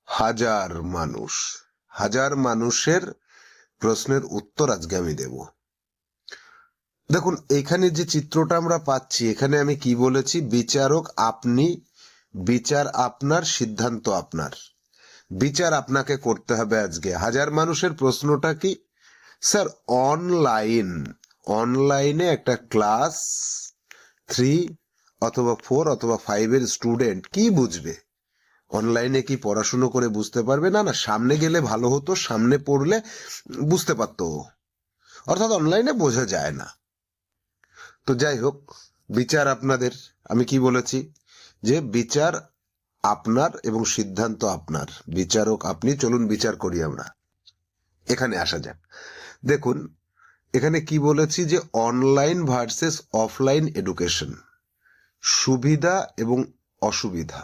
হাজার মানুষ, হাজার মানুষের প্রশ্নের উত্তর আজকে আমি দেব। দেখুন, এখানে যে চিত্রটা আমরা পাচ্ছি, এখানে আমি কি বলেছি? বিচারক আপনি, বিচার আপনার, সিদ্ধান্ত আপনার। বিচার আপনাকে করতে হবে আজকে। হাজার মানুষের প্রশ্নটা কি? স্যার, অনলাইনে একটা ক্লাস 3 অথবা 4 অথবা 5 এর স্টুডেন্ট কি বুঝবে? অনলাইনে কি পড়াশুনো করে বুঝতে পারবে? না না, সামনে গেলে ভালো হতো, সামনে পড়লে বুঝতে পারতো। অর্থাৎ অনলাইনে বোঝা যায় না। তো যাই হোক, বিচার আপনাদের। আমি কি বলেছি? যে বিচার আপনার এবং সিদ্ধান্ত আপনার। বিচারক আপনি। চলুন বিচার করি আমরা। এখানে আসা যাক। দেখুন, এখানে কি বলেছি? যে অনলাইন ভার্সেস অফলাইন এডুকেশন, সুবিধা এবং অসুবিধা।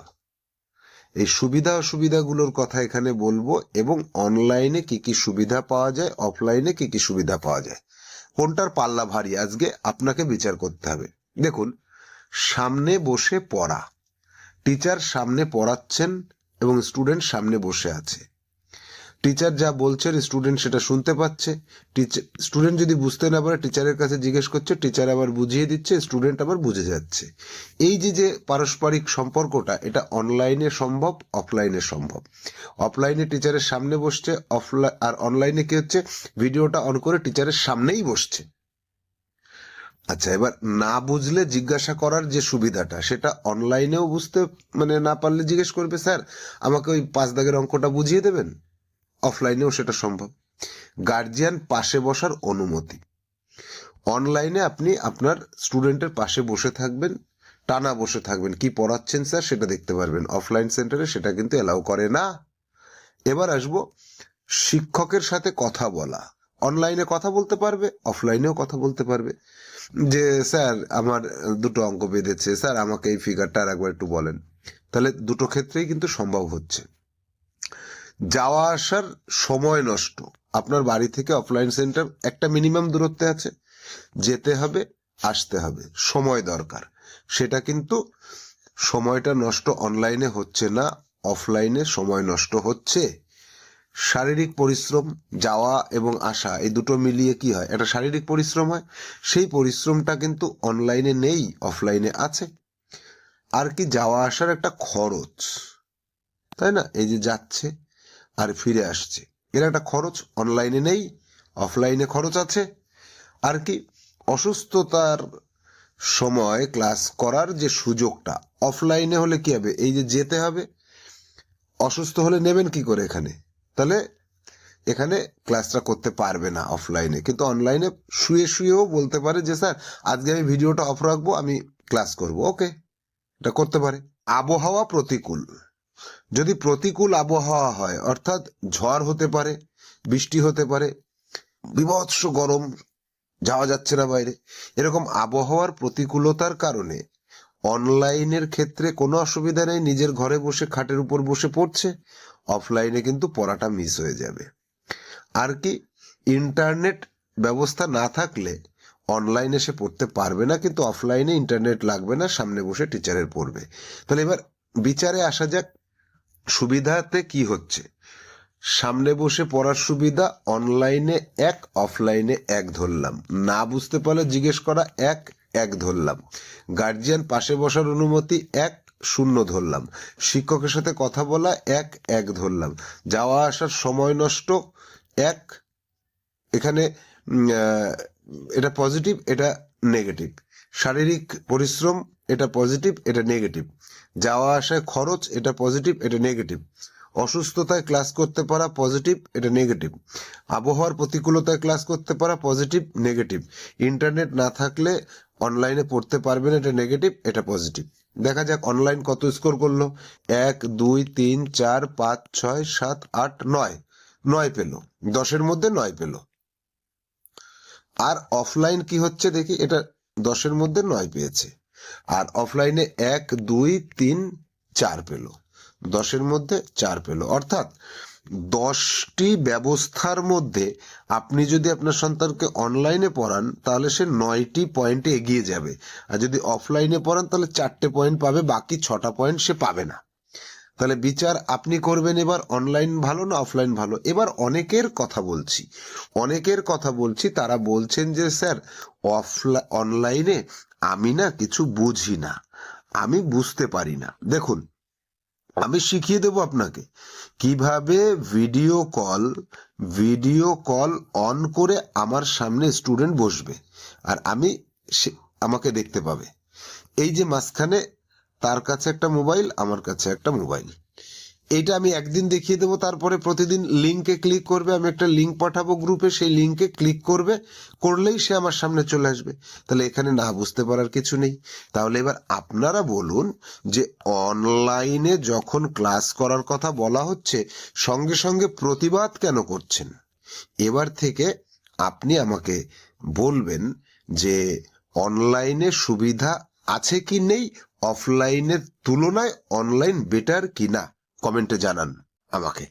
এই সুবিধা অসুবিধাগুলোর কথা এখানে বলবো, এবং অনলাইনে কি কি সুবিধা পাওয়া যায়, অফলাইনে কি কি সুবিধা পাওয়া যায়, কোনটার পাল্লা ভারী আজকে আপনাকে বিচার করতে হবে। দেখুন, সামনে বসে পড়া, টিচার সামনে পড়াচ্ছেন এবং স্টুডেন্ট সামনে বসে আছে। টিচার যা বলছেন স্টুডেন্ট সেটা শুনতে পাচ্ছে। স্টুডেন্ট যদি বুঝতে না পারে টিচারের কাছে জিজ্ঞেস করছে, টিচার আবার বুঝিয়ে দিচ্ছে, স্টুডেন্ট আবার বুঝে যাচ্ছে। এই যে পারস্পরিক সম্পর্কটা, এটা অনলাইনে সম্ভব, অফলাইনে সম্ভব। অফলাইনে টিচারের সামনে বসছে, আর অনলাইনে কি হচ্ছে? ভিডিওটা অন করে টিচারের সামনেই বসছে। আচ্ছা, এবার না বুঝলে জিজ্ঞাসা করার যে সুবিধাটা, সেটা অনলাইনেও বুঝতে না পারলে জিজ্ঞেস করবে, স্যার আমাকে ওই 5 দাগের অঙ্কটা বুঝিয়ে দেবেন। অফলাইনেও সেটা সম্ভব। গার্জিয়ান পাশে বসার অনুমতি, অনলাইনে আপনি আপনার স্টুডেন্টের পাশে বসে থাকবেন, টানা বসে থাকবেন, কি পড়াচ্ছেন স্যার সেটা দেখতে পারবেন। অফলাইন সেন্টারে সেটা কিন্তু এলাও করে না। এবার আসবো শিক্ষকের সাথে কথা বলা। অনলাইনে কথা বলতে পারবে, অফলাইনেও কথা বলতে পারবে। যে স্যার আমার দুটো অঙ্ক বেঁধেছে, স্যার আমাকে এই ফিগারটা আর একবার একটু বলেন। তাহলে দুটো ক্ষেত্রেই কিন্তু সম্ভব হচ্ছে। যাওয়া আসার সময় নষ্ট, আপনার বাড়ি থেকে অফলাইন সেন্টার একটা মিনিমাম দূরত্বে আছে, যেতে হবে আসতে হবে, সময় দরকার। সেটা কিন্তু সময়টা নষ্ট অনলাইনে হচ্ছে না, অফলাইনে সময় নষ্ট হচ্ছে। শারীরিক পরিশ্রম, যাওয়া এবং আসা, এই দুটো মিলিয়ে কি হয়? একটা শারীরিক পরিশ্রম হয়। সেই পরিশ্রমটা কিন্তু অনলাইনে নেই, অফলাইনে আছে। আর কি, যাওয়া আসার একটা খরচ, তাই না? এই যে যাচ্ছে আর ফিরে আসছে, এর একটা খরচ অনলাইনে নেই, অফলাইনে খরচ আছে। আর কি, অসুস্থতার সময় ক্লাস করার যে সুযোগটা, অফলাইনে হলে কি হবে? এই যে যেতে হবে, অসুস্থ হলে নেবেন কি করে এখানে? তাহলে এখানে ক্লাসটা করতে পারবে না অফলাইনে। কিন্তু অনলাইনে শুয়ে শুয়েও বলতে পারে যে স্যার আজকে আমি ভিডিওটা অফ রাখবো, আমি ক্লাস করব। ওকে, এটা করতে পারে। আবহাওয়া প্রতিকূল, যদি প্রতিকূল আবহাওয়া হয়, অর্থাৎ ঝড় হতে পারে, বৃষ্টি হতে পারে, বিভৎস গরম, যাওয়া যাচ্ছে না বাইরে, এরকম আবহাওয়ার প্রতিকূলতার কারণে অনলাইনের ক্ষেত্রে কোনো অসুবিধা নেই, নিজের ঘরে বসে খাটের উপর বসে পড়ছে। অফলাইনে কিন্তু পড়াটা মিস হয়ে যাবে। আর কি, ইন্টারনেট ব্যবস্থা না থাকলে অনলাইনে সে পড়তে পারবে না, কিন্তু অফলাইনে ইন্টারনেট লাগবে না, সামনে বসে টিচারের পড়বে। তাহলে এবার বিচারে আসা যাক। সুবিধাতে কি হচ্ছে? সামনে বসে পড়ার সুবিধা, অনলাইনে 1, অফলাইনে 1 ধরলাম। না বুঝতে পারলে জিজ্ঞেস করা 1 ধরলাম। গার্জিয়ান পাশে বসার অনুমতি 1 ধরলাম। শিক্ষকের সাথে কথা বলা 1 ধরলাম। যাওয়া আসার সময় নষ্ট 1। এখানে এটা পজিটিভ, এটা নেগেটিভ। শারীরিক পরিশ্রম, এটা পজিটিভ, এটা নেগেটিভ। যাওয়া আসায় খরচ, এটা পজিটিভ, এটা নেগেটিভ। অসুস্থতায় ক্লাস করতে পারা পজিটিভ, এটা নেগেটিভ। আবহাওয়ার প্রতিকূলতায় ক্লাস করতে পারা পজিটিভ, নেগেটিভ। ইন্টারনেট না থাকলে অনলাইনে পড়তে পারবেন, এটা নেগেটিভ, এটা পজিটিভ। দেখা যাক অনলাইন কত স্কোর করলো। 1 2 3 4 5 6 7 8 9, 9 পেল। 10-এর মধ্যে 9 পেল। আর অফলাইন কি হচ্ছে দেখি, এটা 10-এর মধ্যে 9 পেয়েছে। আর অফলাইনে 1 2 3 4 পেল, 10-এর মধ্যে 4 পেল। অর্থাৎ 10টি ব্যবস্থার মধ্যে আপনি যদি আপনার সন্তানকে অনলাইনে পড়ান, তাহলে সে 9টি পয়েন্টে এগিয়ে যাবে। আর যদি অফলাইনে পড়ান, তাহলে 4টে পয়েন্ট পাবে, বাকি 6টা পয়েন্ট সে পাবে না। তাহলে বিচার আপনি করবেন এবার অনলাইন ভালো না অফলাইন ভালো। এবার অনেকের কথা বলছি তারা বলছেন যে স্যার অনলাইনে আমি না কিছু বুঝি না, আমি বুঝতে পারি না। দেখুন, আমি শিখিয়ে দেব আপনাকে কিভাবে ভিডিও কল অন করে আমার সামনে স্টুডেন্ট বসবে আর আমাকে দেখতে পাবে। এই যে মাঝখানে তার কাছে একটা মোবাইল, আমার কাছে একটা মোবাইল, এইটা আমি একদিন দেখিয়ে দেবো। তারপরে প্রতিদিন লিঙ্কে ক্লিক করবে, আমি একটা লিঙ্ক পাঠাবো গ্রুপে, সেই লিঙ্কে ক্লিক করলেই সে আমার সামনে চলে আসবে। তাহলে এখানে না বুঝতে পারার কিছু নেই। তাহলে এবার আপনারা বলুন যে অনলাইনে যখন ক্লাস করার কথা বলা হচ্ছে সঙ্গে সঙ্গে প্রতিবাদ কেন করছেন? এবার থেকে আপনি আমাকে বলবেন যে অনলাইনে সুবিধা আছে কি নেই, অফলাইনের তুলনায় অনলাইন বেটার কি না, কমেন্টে জানান আমাকে।